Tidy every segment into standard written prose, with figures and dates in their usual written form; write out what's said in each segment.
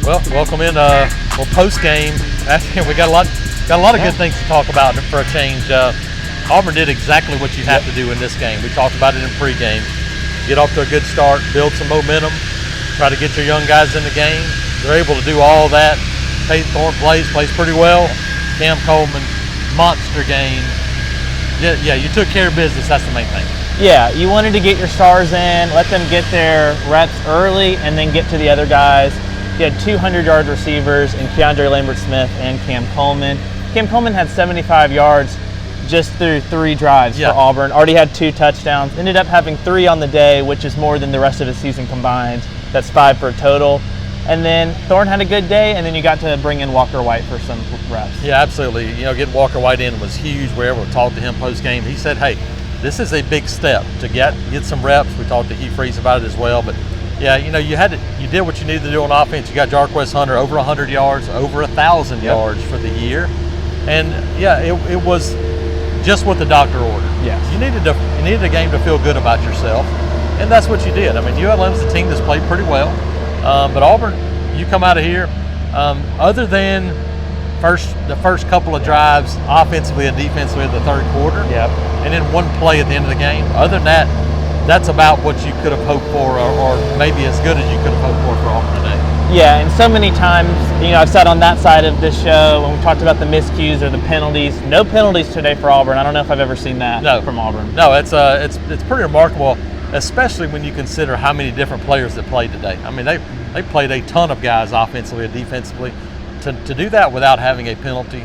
Well, welcome in. Post game. We got a lot of good things to talk about for a change. Auburn did exactly what you have to do in this game. We talked about it in pregame. Get off to a good start, build some momentum, try to get your young guys in the game. They're able to do all that. Peyton Thorne plays pretty well. Cam Coleman, monster game. Yeah, you took care of business. That's the main thing. Yeah, you wanted to get your stars in, let them get their reps early, and then get to the other guys. You had 200-yard receivers in Keandre Lambert-Smith and Cam Coleman. Cam Coleman had 75 yards just through 3 drives for Auburn. Already had 2 touchdowns. Ended up having 3 on the day, which is more than the rest of his season combined. That's 5 for a total. And then Thorne had a good day, and then you got to bring in Walker White for some reps. Yeah, absolutely. Getting Walker White in was huge. We were able to talk to him post-game. He said, hey, this is a big step to get some reps. We talked to Hugh Freeze about it as well. But, yeah, you did what you needed to do on offense. You got Jarquez Hunter over 100 yards, over 1,000 yards for the year. And, yeah, it was just what the doctor ordered. Yes. You needed a game to feel good about yourself, and that's what you did. I mean, ULM's a team that's played pretty well. But Auburn, you come out of here, other than the first couple of drives offensively and defensively in the third quarter, and then one play at the end of the game, other than that, that's about what you could have hoped for, or maybe as good as you could have hoped for Auburn today. Yeah, and so many times, I've sat on that side of this show when we talked about the miscues or the penalties. No penalties today for Auburn. I don't know if I've ever seen that from Auburn. No, it's pretty remarkable, especially when you consider how many different players that played today. I mean, they played a ton of guys offensively and defensively. To do that without having a penalty,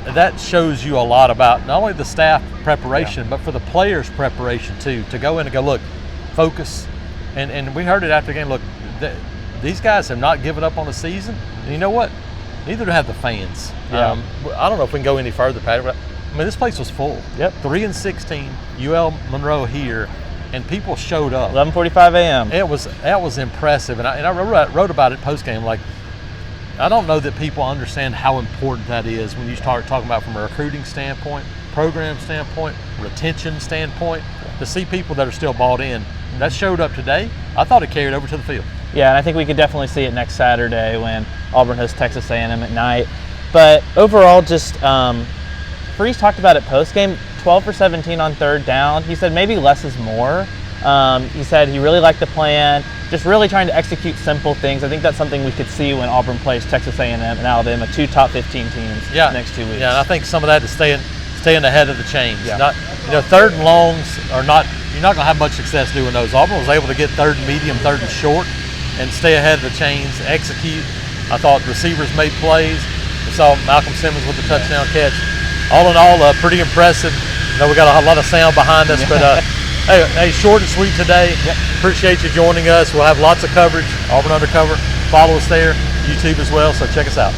that shows you a lot about not only the staff preparation, but for the players' preparation too. To go in and go, look, focus. And we heard it after the game, look, these guys have not given up on the season. And you know what? Neither have the fans. Yeah. I don't know if we can go any further, Pat, but I mean, this place was full. 3-16, UL Monroe here. And people showed up. 11:45 a.m. That was impressive, and I wrote about it post game. Like, I don't know that people understand how important that is when you start talking about from a recruiting standpoint, program standpoint, retention standpoint. To see people that are still bought in, that showed up today. I thought it carried over to the field. Yeah, and I think we could definitely see it next Saturday when Auburn hosts Texas A&M at night. But overall, just Freeze talked about it post game. 12 for 17 on third down. He said maybe less is more. He said he really liked the plan, just really trying to execute simple things. I think that's something we could see when Auburn plays Texas A&M and Alabama, 2 top 15 teams next 2 weeks. Yeah, and I think some of that is staying ahead of the chains. Yeah. Not, third and longs are not. You're not going to have much success doing those. Auburn was able to get third and medium, third and short, and stay ahead of the chains, execute. I thought receivers made plays. We saw Malcolm Simmons with the touchdown catch. All in all, pretty impressive. We got a lot of sound behind us, but hey, short and sweet today. Appreciate you joining us. We'll have lots of coverage. Auburn Undercover. Follow us there, YouTube as well, so check us out.